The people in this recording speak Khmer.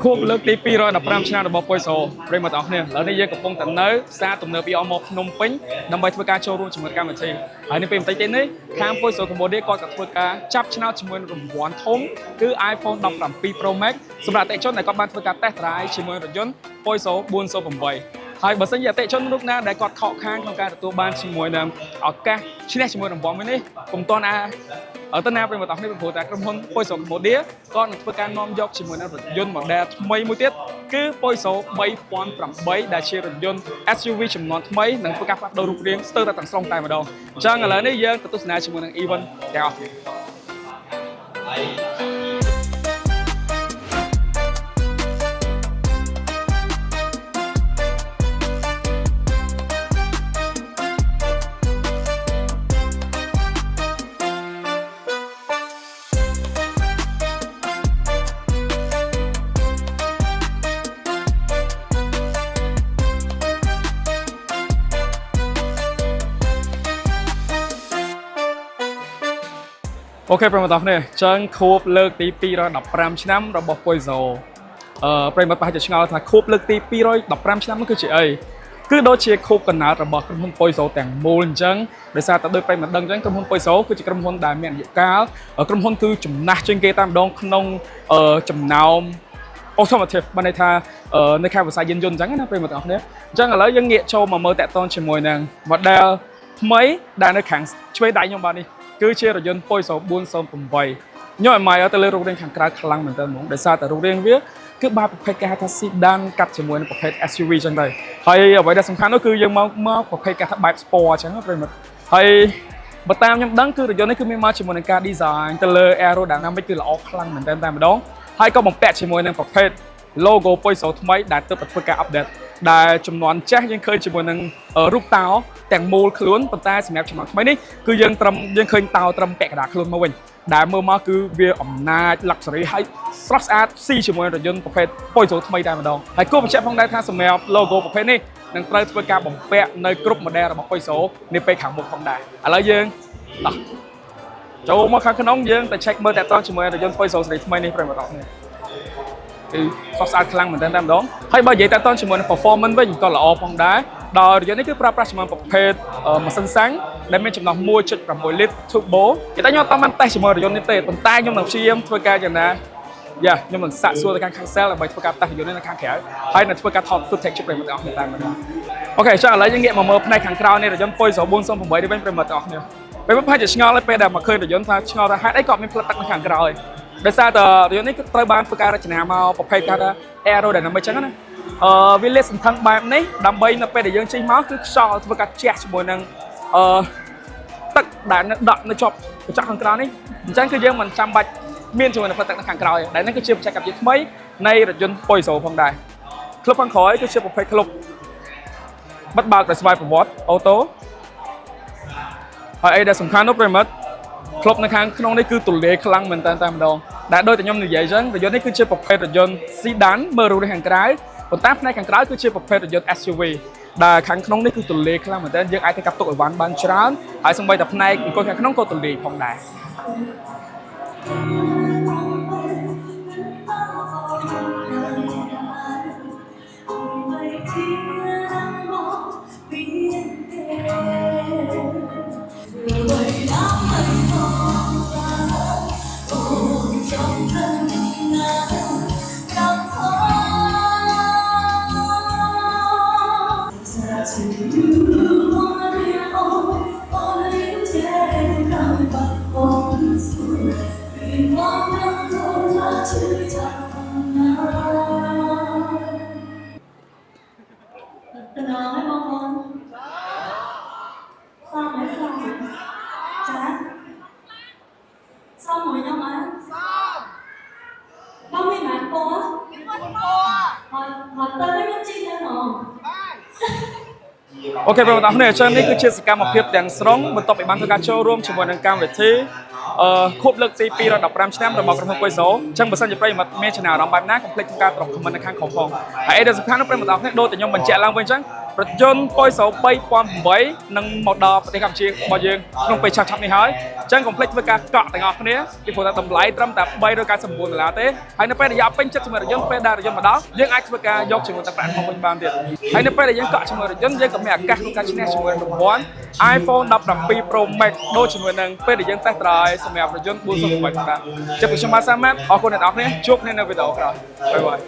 ខួបលើកទី215ឆ្នាំរបស់ពុយសូប្រិមត្តអរគ្នាឥឡូវនេះយើងកំពុងតែនៅផ្សារទំនើបពីអមមកភ្នំពេញដើម្បីធ្វើការចូលរួមជាមួយកម្មវិធីហើយនៅពេលបន្តិចទៀតនេះខាងពុយសូកម្ពុជាគាត់ក៏ធ្វើការចាប់ឆ្នោតជាមួយនឹងរង្វាន់ធំគឺ iPhone 17 Pro Max សម្រាប់អតិថិជនដែលគាត់បានធ្វើការតេស្តត្រាយជាមួយរថយន្តពុយសូ408ហើយបើសិនជាអតិថិជនរូបណាដែលគាត់ខកខានក្នុងការទទួលបានជាមួយនឹងឱកាសឈ្នះជាមួយរង្វាន់មួយនេះពុំទាន់ទៅណាប្រិមត្តអរគ្នាពីព្រោះតែក្រុមហ៊ុនពុយសូកម្ពុជាក៏នឹងធ្វើការនាំយកជាមួយនឹងរថយន្ត model ថ្មីមួយទៀតគឺពុយសូ3008ដែលជារថយន្ត SUV ចំនួនថ្មីនឹងធ្វើការផ្លាស់ប្ដូររូបរាងស្ទើរតែទាំងស្រុងតែម្ដងអញ្ចឹងឥឡូវនេះយើងទៅទស្សនាជាមួយនឹង event ទាំងអស់គ្នាអូខេប្រិមត្តអរគ្នាចឹងខួបលើកទី215ឆ្នាំរបស់ពុយសូប្រិមត្តប្រហែលជាឆ្ងល់ថាខួបលើកទី215ឆ្នាំនោះគឺជាអីគឺដូចជាខួបកំណើតរបស់ក្រុមហ៊ុនពុយសូទាំងមូលអញ្ចឹងដោយសារតែដូចប្រិមត្តដឹងអញ្ចឹងក្រុមហ៊ុនពុយសូគឺជាក្រុមហ៊ុនដែលមានអាយុកាលក្រុមហ៊ុនគឺចំណាស់ជាងគេតែម្ដងក្នុងចំណោម automotive បានន័យថានៅខាងវិស័យយានយន្តអញ្ចឹងណាប្រិមត្តអរគ្នាអញ្ចឹងឥឡូវយើងងាកចូលមកមើលតាក់ទងជាមួយនឹង model ថ្មីដែលនៅខាងឆ្វេងដៃខ្ញុំបាទនេះគឺជារថយន្តពុយសូ408ខ្ញុំឲ្យទៅលើរូបរាងខាងក្រៅខ្លាំងមែនទែនហ្មងដោយសារតែរូបរាងវាគឺបែបប្រភេទគេហៅថា sedan កាត់ជាមួយនឹងប្រភេទ SUV អញ្ចឹងដែរហើយអ្វីដែលសំខាន់នោះគឺយើងមកប្រភេទគេថាបែប sport អញ្ចឹងណាប្រិមត្តហើយបើតាមខ្ញុំដឹងគឺរថយន្តនេះគឺមានមកជាមួយនឹងការ design ទៅលើ aerodynamic គឺល្អខ្លាំងមែនទែនតែម្ដងហើយក៏បំពាក់ជាមួយនឹងប្រភេទ logo ពុយសូថ្មីដែលទើបតែធ្វើការ update ដែលចំនួនចាស់យើងឃើញជាមួយនឹងរូបតោទាំងមូលខ្លួនប៉ុន្តែសម្រាប់ចំនួនថ្មីនេះគឺយើងឃើញតោត្រឹមពាក់កណ្ដាលខ្លួនមកវិញដែលមើលមកគឺវាអំណាច luxury ហើយស្រស់ស្អាតស៊ីជាមួយរថយន្តប្រភេទពុយសូថ្មីតែម្ដងហើយគួរបញ្ជាក់ផងដែរថាសម្រាប់ logo ប្រភេទនេះនឹងត្រូវធ្វើការបំពាក់នៅគ្រប់ model របស់ពុយសូនាពេលខាងមុខផងដែរឥឡូវយើងចូលមកខាងក្នុងយើងទៅ check មើលតាក់ទងជាមួយរថយន្តពុយសូសេរីថ្មីនេះប្រិមត្តអរគ្នាគឺខុសស្អាតខ្លាំងមែនទែនតែម្ដងហើយបើនិយាយតាក់ទងជាមួយនឹង performance វិញក៏ល្អផងដែរដោយរថយន្តនេះគឺប្រើប្រាស់ជាមួយប្រភេទម៉ាស៊ីនសាំងដែលមានចំណុះ 1.6 លីត្រ turbo គេតែខ្ញុំអត់បានតេស្តជាមួយរថយន្តនេះទេប៉ុន្តែខ្ញុំនឹងព្យាយាមធ្វើការយ៉ាងណាខ្ញុំនឹងសាកសួរទៅខាង sales ដើម្បីធ្វើការតេស្តរថយន្តនេះនៅខាងក្រៅហើយនឹងធ្វើការថត footage ជូនប្រិមត្តទាំងអស់គ្នាតែម្ដងអូខេចុះឥឡូវយើងងាកមកមើលផ្នែកខាងក្រៅនៃរថយន្តពុយសូ408នេះវិញប្រិមត្តទាំងអស់គ្នាពេលប្រហែលជាឆ្ងល់ហើយពេលដែលមកឃើញរថយន្តថាឆ្ងល់ថាហេតុអីក៏មានផ្លិតទឹកនៅខាងក្រៅហើយដោយសារតែរថយន្តនេះគឺត្រូវបានធ្វើការរចនាមកប្រភេទថា aerodynamic អញ្ចឹងណាវាលាតសន្ធឹងបែបនេះដើម្បីនៅពេលដែលយើងជិះមកគឺខ្យល់ធ្វើការជះជាមួយនឹងទឹកដែលដក់នៅជាប់កញ្ចក់ខាងក្រៅនេះអញ្ចឹងគឺយើងមិនចាំបាច់មានជាមួយនឹងផ្លិតទឹកនៅខាងក្រៅទេដែលនេះគឺជាបច្ចេកវិទ្យាថ្មីនៃរថយន្តពុយសូផងដែរក្លឹបខាងក្រោយគឺជាប្រភេទក្លឹបបិទបើកដោយស្វ័យប្រវត្តិអូតូហើយអីដែលសំខាន់នោះប្រិមត្តក្លឹបនៅខាងក្នុងនេះគឺទូលាយខ្លាំងមែនតើតែម្ដងដែលដូចតែខ្ញុំនិយាយអញ្ចឹងរថយន្តនេះគឺជាប្រភេទរថយន្ត sedan មើលរូបរាងខាងក្រៅប៉ុន្តែផ្នែកខាងក្រៅគឺជាប្រភេទរថយន្ត SUV ដែលខាងក្នុងនេះគឺទូលាយខ្លាំងមែនតើយើងអាចទៅកាប់ទុកអីវ៉ាន់បានច្រើនហើយសូម្បីតែផ្នែកអង្គុយខាងក្នុងក៏ទូលាយផងដែរអូខេប្រិមត្តអរគ្នាអញ្ចឹងនេះគឺជាសកម្មភាពទាំងស្រុងបន្ទាប់ពីបានធ្វើការចូលរួមជាមួយនឹងកម្មវិធីខួបលើកទី215ឆ្នាំរបស់ក្រុមហ៊ុនពុយសូអញ្ចឹងបើសិនជាប្រិមត្តមានចំណារអារម្មណ៍បែបណាកុំភ្លេចធ្វើការត្រកខមមិននៅខាងក្រោមផងហើយអីដែលសំខាន់នោះប្រិមត្តអរគ្នាដូចតែខ្ញុំបញ្ជាក់ឡើងវិញអញ្ចឹង រថយន្ត Poison 3008នឹងមកដល់ប្រទេសកម្ពុជារបស់យើងក្នុងពេលឆាប់ៗនេះហើយអញ្ចឹងកុំភ្លេចធ្វើការកក់ទាំងអស់គ្នាពីព្រោះថាតម្លៃត្រឹមតែ$399ទេហើយនៅពេលដែលយកពេញចិត្តជាមួយរថយន្តពេលដែលរថយន្តមកដល់យើងអាចធ្វើការយកជាមួយទឹកប្រាក់មកវិញបានទៀតហើយនៅពេលដែលយើងកក់ជាមួយរថយន្តយើងក៏មានឱកាសក្នុងការឈ្នះជាមួយរង្វាន់ iPhone 17 Pro Max ដូចជាមួយនឹងពេលដែលយើងតេស្តត្រយសម្រាប់រថយន្ត408បាទជិះពីខ្ញុំបាទសាម៉ាត់អរគុណអ្នកនរគ្នាជួបគ្នានៅវីដេអូក្រោយបាយបាយ